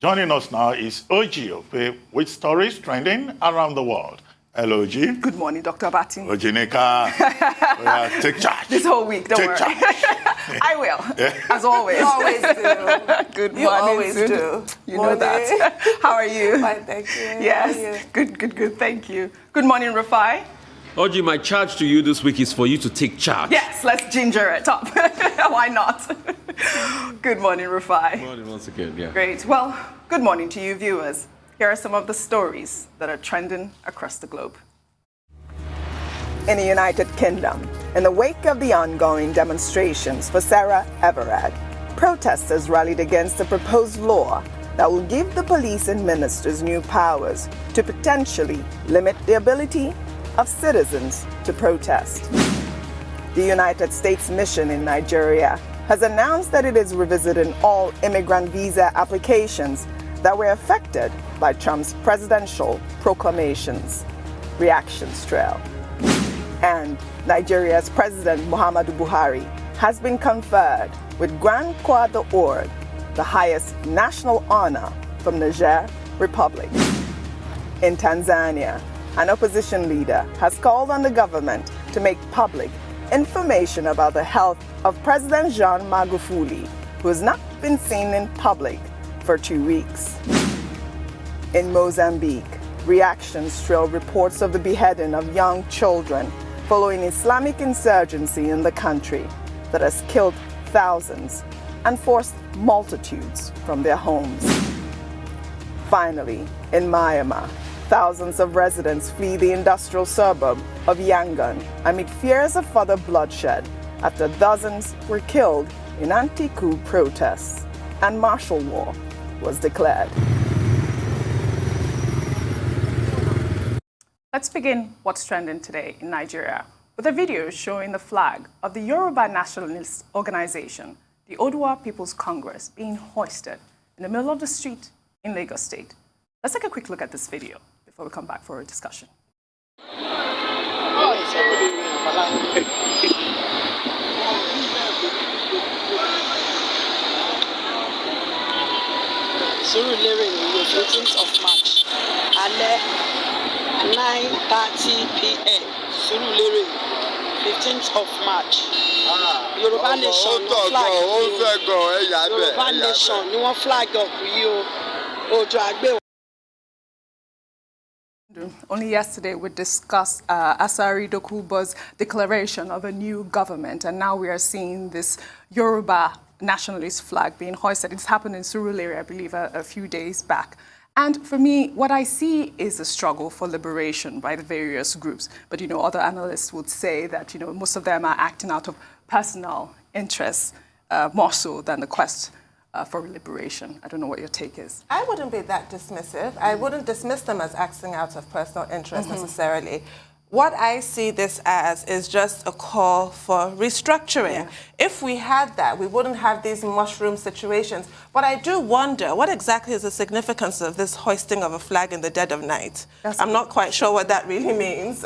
Joining us now is Okpe with stories trending around the world. Hello, G. Good morning, Dr. Bati. Ojinika, take charge. This whole week, don't worry. I will, as always. You always do. Good morning. You always do. You know that. How are you? Fine, thank you. Yes. Good. Thank you. Good morning, Rafai. Oji, my charge to you this week is for you to take charge. Yes, let's ginger it up. Why not? Good morning, Rafai. Good morning once again, yeah. Great. Well, good morning to you, viewers. Here are some of the stories that are trending across the globe. In the United Kingdom, in the wake of the ongoing demonstrations for Sarah Everard, protesters rallied against a proposed law that will give the police and ministers new powers to potentially limit the ability of citizens to protest. The United States mission in Nigeria has announced that it is revisiting all immigrant visa applications that were affected by Trump's presidential proclamations. Reactions trail. And Nigeria's President Muhammadu Buhari has been conferred with Grand Croix d'Or, the highest national honor from Niger Republic. In Tanzania, an opposition leader has called on the government to make public information about the health of President John Magufuli, who has not been seen in public for 2 weeks. In Mozambique, reactions trail reports of the beheading of young children following Islamic insurgency in the country that has killed thousands and forced multitudes from their homes. Finally, in Myanmar, thousands of residents flee the industrial suburb of Yangon amid fears of further bloodshed after dozens were killed in anti-coup protests and martial law was declared. Let's begin what's trending today in Nigeria with a video showing the flag of the Yoruba Nationalist organization, the Oduwa People's Congress, being hoisted in the middle of the street in Lagos State. Let's take a quick look at this video before we come back for a discussion. Surulere, the 15th of March, 9:30 p.m. Surulere, 15th of March. Yoruba Nation flag. Yoruba Nation, you want flag up you. Ojo Agbe. Only yesterday we discussed Asari Dokubo's declaration of a new government, and now we are seeing this Yoruba nationalist flag being hoisted. It's happened in Surulere, I believe, a few days back. And for me, what I see is a struggle for liberation by the various groups. But, other analysts would say that, most of them are acting out of personal interests more so than the quest for liberation. I don't know what your take is. I wouldn't be that dismissive. I wouldn't dismiss them as acting out of personal interest necessarily. What I see this as is just a call for restructuring. Yeah. If we had that, we wouldn't have these mushroom situations. But I do wonder, what exactly is the significance of this hoisting of a flag in the dead of night? I'm not quite sure what that really means.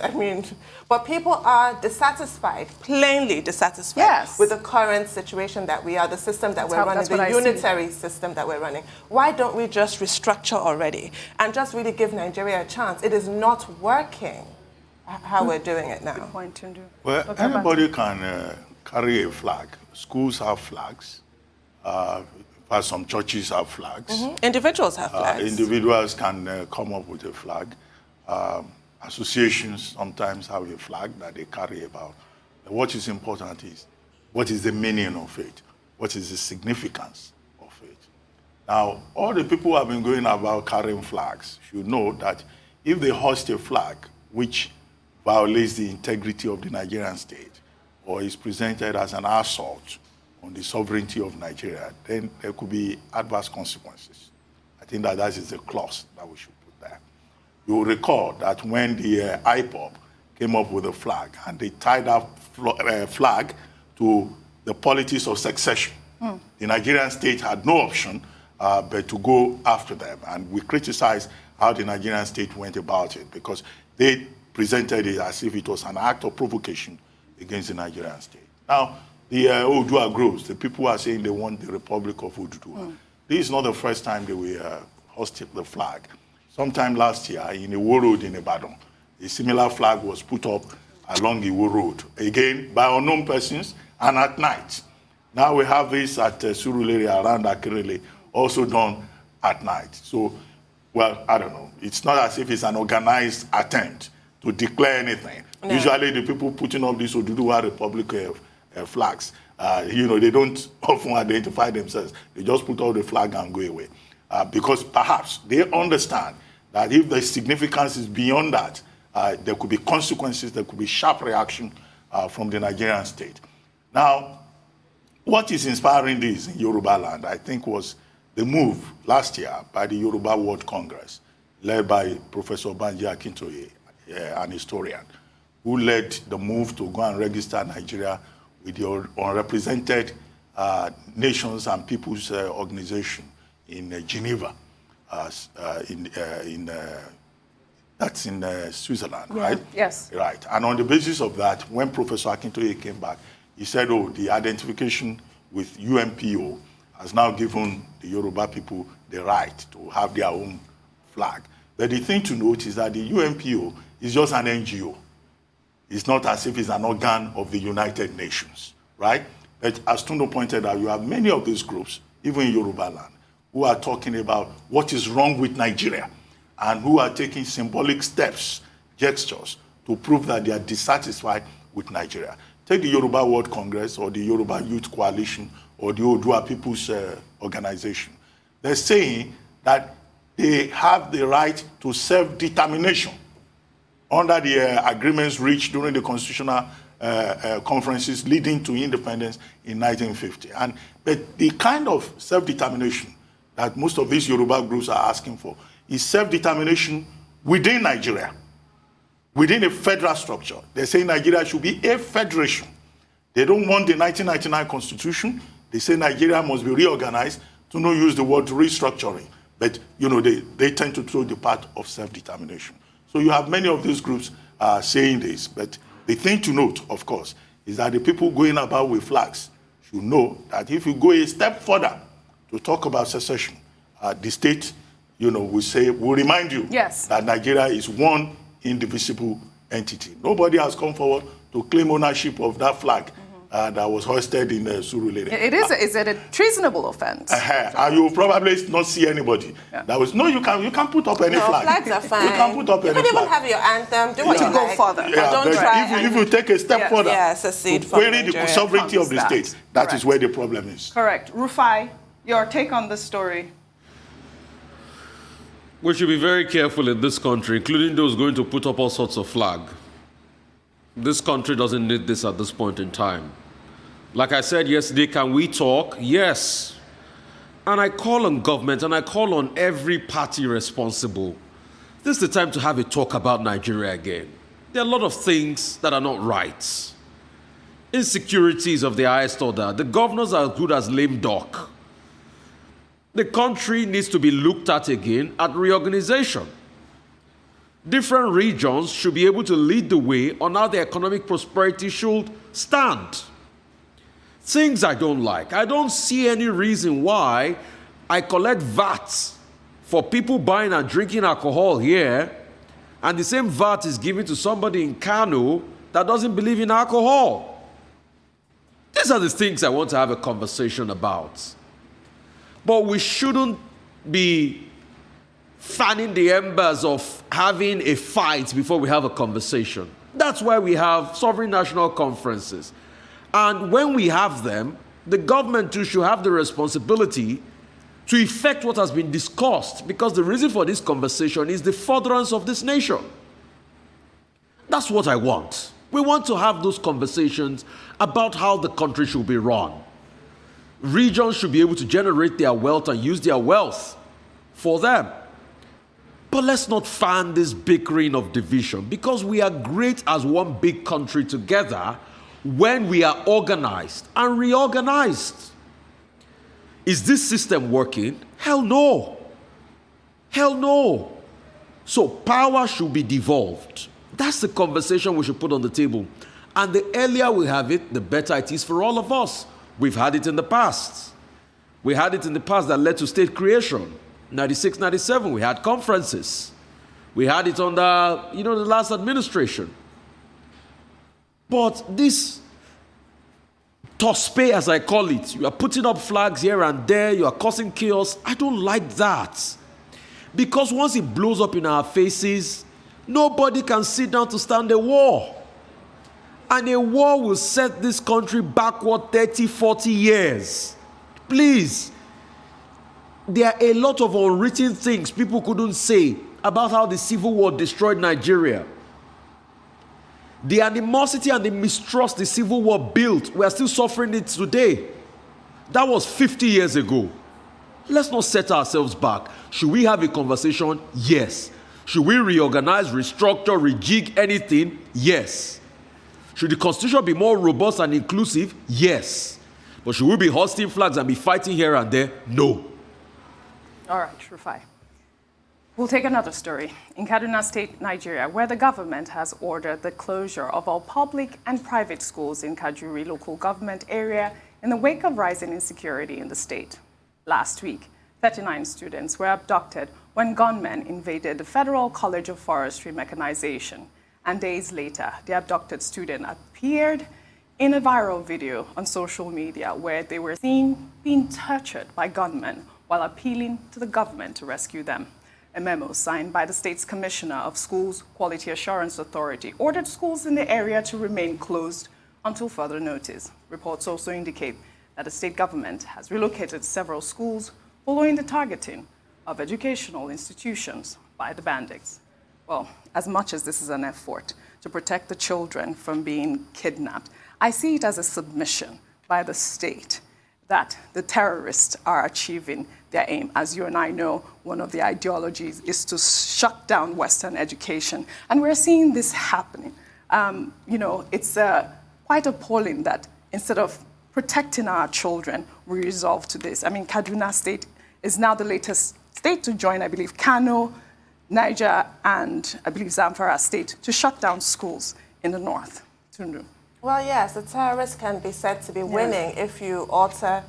But people are dissatisfied, plainly dissatisfied with the current situation that we are, the system that we're running, the unitary system that we're running. Why don't we just restructure already and just really give Nigeria a chance? It is not working. How we're doing it now. Well, anybody can carry a flag. Schools have flags. Some churches have flags. Individuals have flags. Individuals can come up with a flag. Associations sometimes have a flag that they carry about. What is important is, what is the meaning of it? What is the significance of it? Now, all the people who have been going about carrying flags should know that if they hoist a flag which violates the integrity of the Nigerian state or is presented as an assault on the sovereignty of Nigeria, then there could be adverse consequences. I think that is the clause that we should put there. You will recall that when the IPOB came up with a flag and they tied that flag to the politics of succession, the Nigerian state had no option but to go after them. And we criticized how the Nigerian state went about it because they presented it as if it was an act of provocation against the Nigerian state. Now, the Odua groups, the people are saying they want the Republic of Oduduwa. this is not the first time they were hosting the flag. Sometime last year in Iwo Road in Ibadan, a similar flag was put up along Iwo Road, again by unknown persons and at night. Now we have this at Surulere around Akirele, also done at night. So, well, I don't know. It's not as if it's an organized attempt to declare anything. No. Usually the people putting up these Oduduwa Republic flags, they don't often identify themselves. They just put up the flag and go away. Because perhaps they understand that if the significance is beyond that, there could be consequences, there could be sharp reaction from the Nigerian state. Now, what is inspiring this in Yoruba land, I think, was the move last year by the Yoruba World Congress, led by Professor Banji Akintoye, an historian, who led the move to go and register Nigeria with the unrepresented nations and peoples organization in Geneva, that's in Switzerland, yeah. Right? Yes. Right. And on the basis of that, when Professor Akintoye came back, he said, the identification with UNPO has now given the Yoruba people the right to have their own flag. But the thing to note is that the UNPO is just an NGO. It's not as if it's an organ of the United Nations, right? But as Tundo pointed out, you have many of these groups, even in Yoruba land, who are talking about what is wrong with Nigeria and who are taking symbolic steps, gestures, to prove that they are dissatisfied with Nigeria. Take the Yoruba World Congress or the Yoruba Youth Coalition or the Odua People's Organization. They're saying that they have the right to self-determination under the agreements reached during the constitutional conferences leading to independence in 1950. But the kind of self-determination that most of these Yoruba groups are asking for is self-determination within Nigeria, within a federal structure. They say Nigeria should be a federation. They don't want the 1999 constitution. They say Nigeria must be reorganized, to not use the word restructuring. But, they tend to throw the part of self-determination. So you have many of these groups saying this. But the thing to note, of course, is that the people going about with flags should know that if you go a step further to talk about secession, the state, will remind you that Nigeria is one indivisible entity. Nobody has come forward to claim ownership of that flag that was hoisted in Surulere. Is it a treasonable offense? And you will probably not see anybody. Yeah. You can put up any flag. Flags are fine. You can put up any flag. You can even have your anthem. Do what you go further. Yeah, don't try. If you take a step further, secede to from query the sovereignty of the state, that is where the problem is. Correct. Rufai, your take on this story? We should be very careful in this country, including those going to put up all sorts of flag. This country doesn't need this at this point in time. Like I said yesterday, can we talk? Yes. And I call on government and I call on every party responsible. This is the time to have a talk about Nigeria again. There are a lot of things that are not right. Insecurity is of the highest order. The governors are as good as lame duck. The country needs to be looked at again at reorganization. Different regions should be able to lead the way on how the economic prosperity should stand. Things I don't like. I don't see any reason why I collect VAT for people buying and drinking alcohol here, and the same VAT is given to somebody in Kano that doesn't believe in alcohol. These are the things I want to have a conversation about. But we shouldn't be fanning the embers of having a fight before we have a conversation. That's why we have sovereign national conferences. And when we have them, the government too should have the responsibility to effect what has been discussed, because the reason for this conversation is the furtherance of this nation. That's what I want. We want to have those conversations about how the country should be run. Regions should be able to generate their wealth and use their wealth for them. But let's not fan this bickering of division, because we are great as one big country together when we are organized and reorganized. Is this system working? Hell no. Hell no. So power should be devolved. That's the conversation we should put on the table. And the earlier we have it, the better it is for all of us. We've had it in the past. We had it in the past that led to state creation. 96, 97, we had conferences. We had it under, the last administration. But this tospe, as I call it, you are putting up flags here and there, you are causing chaos. I don't like that. Because once it blows up in our faces, nobody can sit down to stand a war. And a war will set this country backward 30, 40 years. Please. There are a lot of unwritten things people couldn't say about how the Civil War destroyed Nigeria. The animosity and the mistrust the Civil War built, we are still suffering it today. That was 50 years ago. Let's not set ourselves back. Should we have a conversation? Yes. Should we reorganize, restructure, rejig anything? Yes. Should the Constitution be more robust and inclusive? Yes. But should we be hoisting flags and be fighting here and there? No. All right, Rufai. We'll take another story. In Kaduna State, Nigeria, where the government has ordered the closure of all public and private schools in Kajuru Local government area in the wake of rising insecurity in the state. Last week, 39 students were abducted when gunmen invaded the Federal College of Forestry Mechanization. And days later, the abducted student appeared in a viral video on social media where they were seen being tortured by gunmen while appealing to the government to rescue them. A memo signed by the state's Commissioner of Schools Quality Assurance Authority ordered schools in the area to remain closed until further notice. Reports also indicate that the state government has relocated several schools following the targeting of educational institutions by the bandits. Well, as much as this is an effort to protect the children from being kidnapped, I see it as a submission by the state that the terrorists are achieving their aim. As you and I know, one of the ideologies is to shut down Western education. And we're seeing this happening. It's quite appalling that instead of protecting our children, we resolve to this. I mean, Kaduna State is now the latest state to join, I believe, Kano, Niger, and I believe Zamfara State to shut down schools in the north. Tundu. Well, yes, the terrorists can be said to be winning if you alter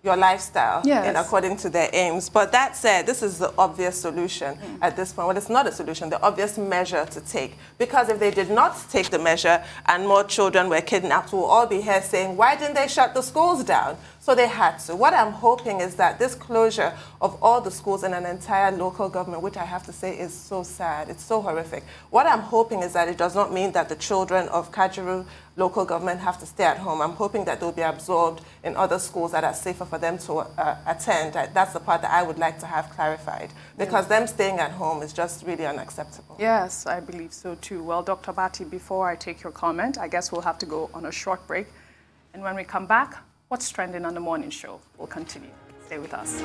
your lifestyle in according to their aims. But that said, this is the obvious solution at this point. Well, it's not a solution, the obvious measure to take. Because if they did not take the measure and more children were kidnapped, we'll all be here saying, why didn't they shut the schools down? So they had to. What I'm hoping is that this closure of all the schools in an entire local government, which I have to say is so sad, it's so horrific. What I'm hoping is that it does not mean that the children of Kajuru Local government have to stay at home. I'm hoping that they'll be absorbed in other schools that are safer for them to attend. That's the part that I would like to have clarified, because them staying at home is just really unacceptable. Yes, I believe so too. Well, Dr. Bati, before I take your comment, I guess we'll have to go on a short break. And when we come back, what's trending on the morning show? We'll continue. Stay with us.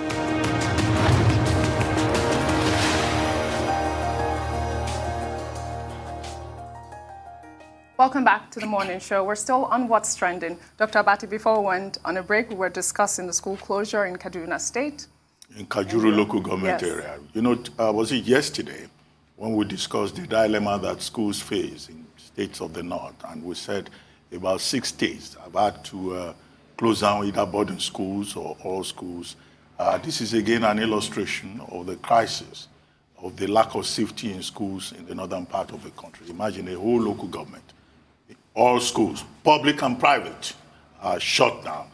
Welcome back to the morning show. We're still on What's Trending. Dr. Abati, before we went on a break, we were discussing the school closure in Kaduna State. In Kajuru Local government area. Was it yesterday when we discussed the dilemma that schools face in states of the north? And we said about 6 states have had to close down either boarding schools or all schools. This is again an illustration of the crisis of the lack of safety in schools in the northern part of the country. Imagine a whole local government. All schools, public and private, are shut down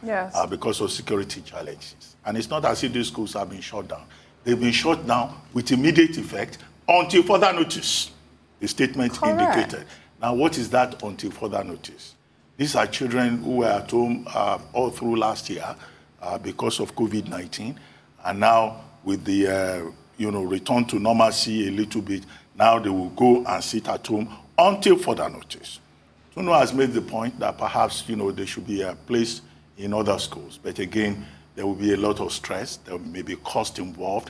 because of security challenges. And it's not as if these schools have been shut down. They've been shut down with immediate effect until further notice, the statement indicated. Now, what is that until further notice? These are children who were at home all through last year because of COVID-19. And now with the return to normalcy a little bit, now they will go and sit at home until further notice. Tuno has made the point that perhaps, they should be placed in other schools. But again, there will be a lot of stress. There may be cost involved.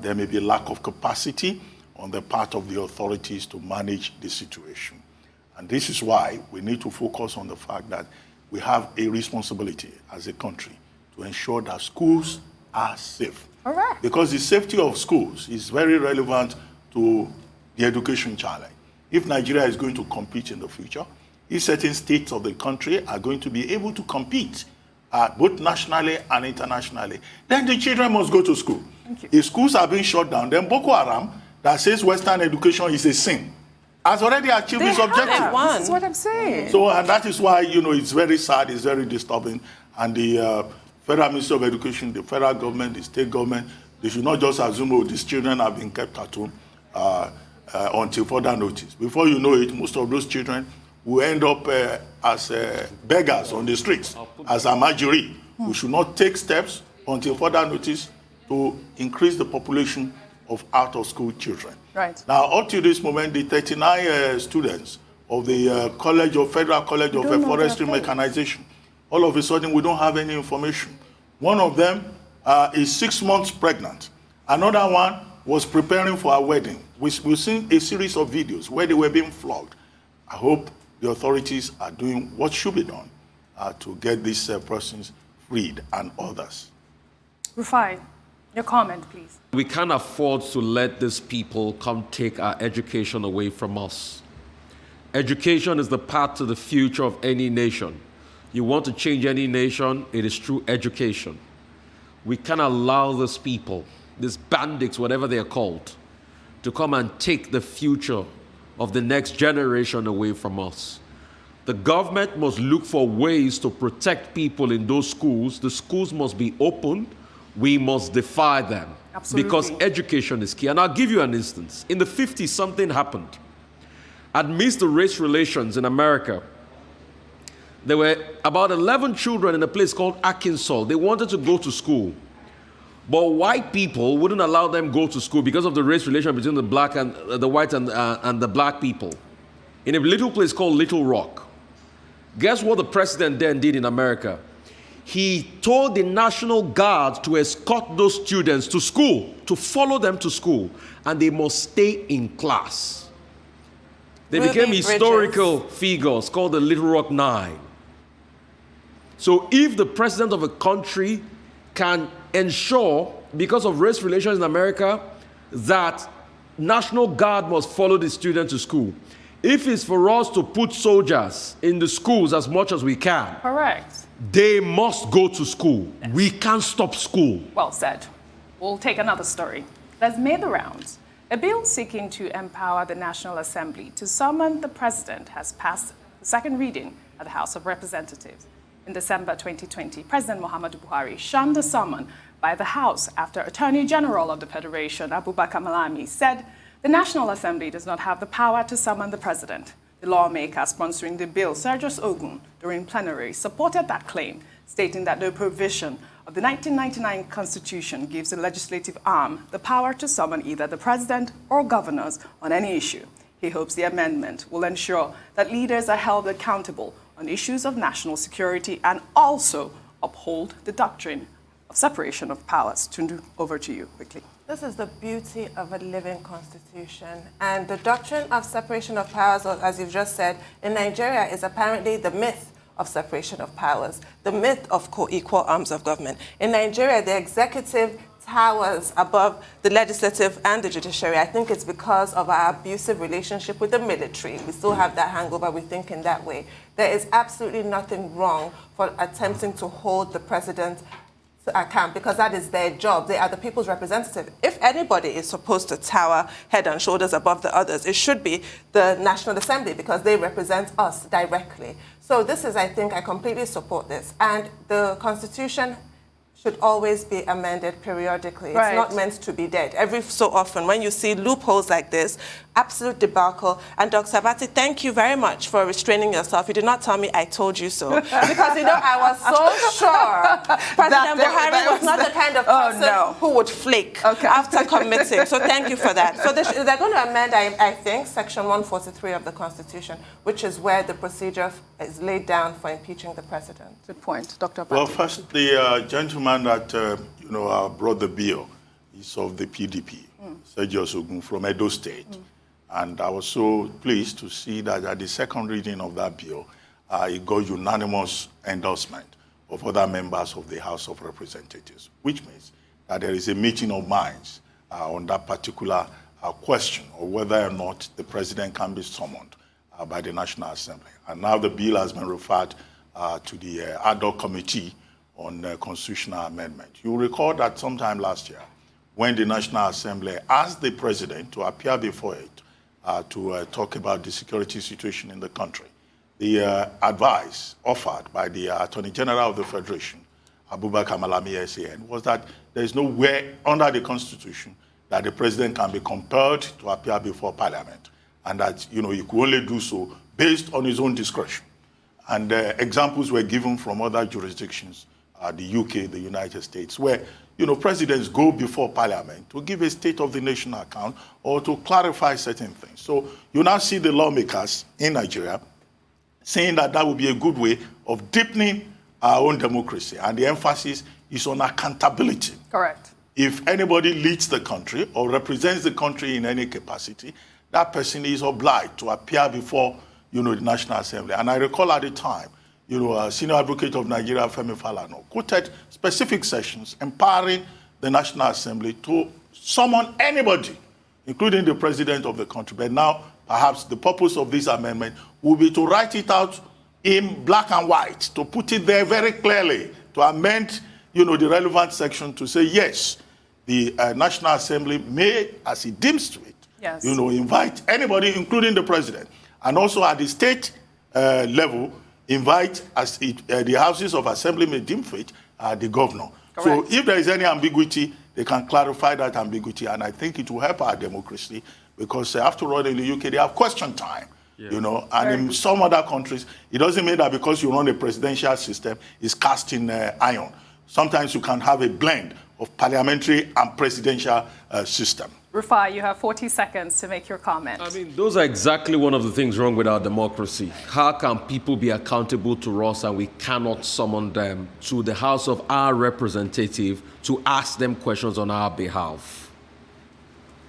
There may be a lack of capacity on the part of the authorities to manage the situation. And this is why we need to focus on the fact that we have a responsibility as a country to ensure that schools are safe. Because the safety of schools is very relevant to the education challenge. If Nigeria is going to compete in the future, if certain states of the country are going to be able to compete both nationally and internationally, then the children must go to school. Thank you. If schools are being shut down, then Boko Haram, that says Western education is a sin, has already achieved its objective. This is what I'm saying. So, and that is why, it's very sad, it's very disturbing. And the Federal Ministry of Education, the federal government, the state government, they should not just assume, oh, these children have been kept at home until further notice. Before you know it, most of those children will end up as beggars on the streets, as a majority. We should not take steps until further notice to increase the population of out-of-school children. Right. Now, up to this moment, the 39 students of the Federal College of Forestry Mechanization, all of a sudden, we don't have any information. One of them is 6 months pregnant. Another one was preparing for a wedding. We've seen a series of videos where they were being flogged. I hope the authorities are doing what should be done to get these persons freed and others. Rufai, your comment, please. We can't afford to let these people come take our education away from us. Education is the path to the future of any nation. You want to change any nation, it is through education. We can't allow these people, these bandits, whatever they are called, to come and take the future of the next generation away from us. The government must look for ways to protect people in those schools. The schools must be open. We must defy them. Absolutely. Because education is key. And I'll give you an instance. In the 50s, something happened. Amidst the race relations in America, there were about 11 children in a place called Arkansas. They wanted to go to school. But white people wouldn't allow them go to school because of the race relation between the black and the white and the black people. In a little place called Little Rock. Guess what the president then did in America? He told the National Guard to escort those students to school, to follow them to school, and they must stay in class. They became historical figures called the Little Rock Nine. So if the president of a country can ensure, because of race relations in America, that National Guard must follow the students to school, if it's for us to put soldiers in the schools as much as we can, Correct. they must go to school. Yes. We can't stop school. Well said. We'll take another story that's made the rounds. A bill seeking to empower the National Assembly to summon the president has passed the second reading at the House of Representatives. In December 2020, President Muhammadu Buhari shunned the summon by the House after Attorney General of the Federation, Abubakar Malami, said the National Assembly does not have the power to summon the president. The lawmaker sponsoring the bill, Sergius Ogun, during plenary, supported that claim, stating that no provision of the 1999 Constitution gives the legislative arm the power to summon either the president or governors on any issue. He hopes the amendment will ensure that leaders are held accountable on issues of national security and also uphold the doctrine of separation of powers. Tundu, over to you quickly. This is the beauty of a living constitution. And the doctrine of separation of powers, or as you've just said, in Nigeria is apparently the myth of separation of powers, the myth of co-equal arms of government. In Nigeria, the executive towers above the legislative and the judiciary. I think it's because of our abusive relationship with the military. We still have that hangover. We think in that way. There is absolutely nothing wrong for attempting to hold the president to account, because that is their job. They are the people's representative. If anybody is supposed to tower head and shoulders above the others, it should be the National Assembly, because they represent us directly. So this is, I think, I completely support this. And the Constitution should always be amended periodically. Right. It's not meant to be dead. Every so often, when you see loopholes like this, absolute debacle. And Dr. Sabati, thank you very much for restraining yourself. You did not tell me I told you so. Because, you know, I was so sure President Buhari was not the kind of person who would flake after committing. So thank you for that. So they're going to amend, I think, Section 143 of the Constitution, which is where the procedure is laid down for impeaching the president. Good point. Dr. Abati. Well, first, the gentleman that brought the bill is of the PDP, Sergius Ogun from Edo State. And I was so pleased to see that at the second reading of that bill, it got unanimous endorsement of other members of the House of Representatives, which means that there is a meeting of minds on that particular question of whether or not the president can be summoned by the National Assembly. And now the bill has been referred to the ad hoc committee on constitutional amendment. You recall that sometime last year, when the National Assembly asked the president to appear before it to talk about the security situation in the country, the advice offered by the Attorney General of the Federation, Abubakar Malami SAN, was that there is nowhere under the Constitution that the president can be compelled to appear before Parliament, and that he could only do so based on his own discretion. And examples were given from other jurisdictions, the UK, the United States, where presidents go before Parliament to give a State of the Nation account or to clarify certain things. So you now see the lawmakers in Nigeria saying that that would be a good way of deepening our own democracy, and the emphasis is on accountability. Correct. If anybody leads the country or represents the country in any capacity, that person is obliged to appear before the National Assembly. And I recall at the time, Senior Advocate of Nigeria, Femi Falana, quoted specific sessions empowering the National Assembly to summon anybody, including the president of the country. But now, perhaps the purpose of this amendment will be to write it out in black and white, to put it there very clearly, to amend, the relevant section to say, yes, the National Assembly may, as it deems to it, yes, invite anybody, including the president. And also at the state level, invite, as the houses of assembly may deem fit, the governor. Correct. So if there is any ambiguity, they can clarify that ambiguity, and I think it will help our democracy, because after all, in the UK, they have question time. Yeah. And in some other countries, it doesn't mean that because you run a presidential system, it's cast in iron. Sometimes you can have a blend of parliamentary and presidential system. Rufai, you have 40 seconds to make your comment. I mean, those are exactly one of the things wrong with our democracy. How can people be accountable to us and we cannot summon them to the house of our representative to ask them questions on our behalf?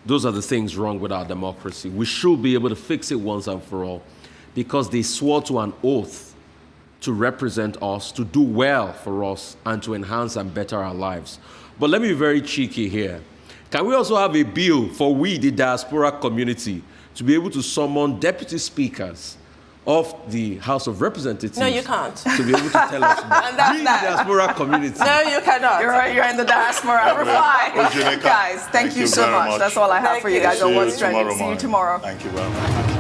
Those are the things wrong with our democracy. We should be able to fix it once and for all, because they swore to an oath to represent us, to do well for us, and to enhance and better our lives. But let me be very cheeky here. Can we also have a bill for we, the diaspora community, to be able to summon deputy speakers of the House of Representatives? No, you can't. To be able to tell us more. And that's we, the diaspora community. No, you cannot. You're in the diaspora. Rufai. Guys, thank you so much. That's all I have for you guys on What's Trending. See you tomorrow. Thank you very much.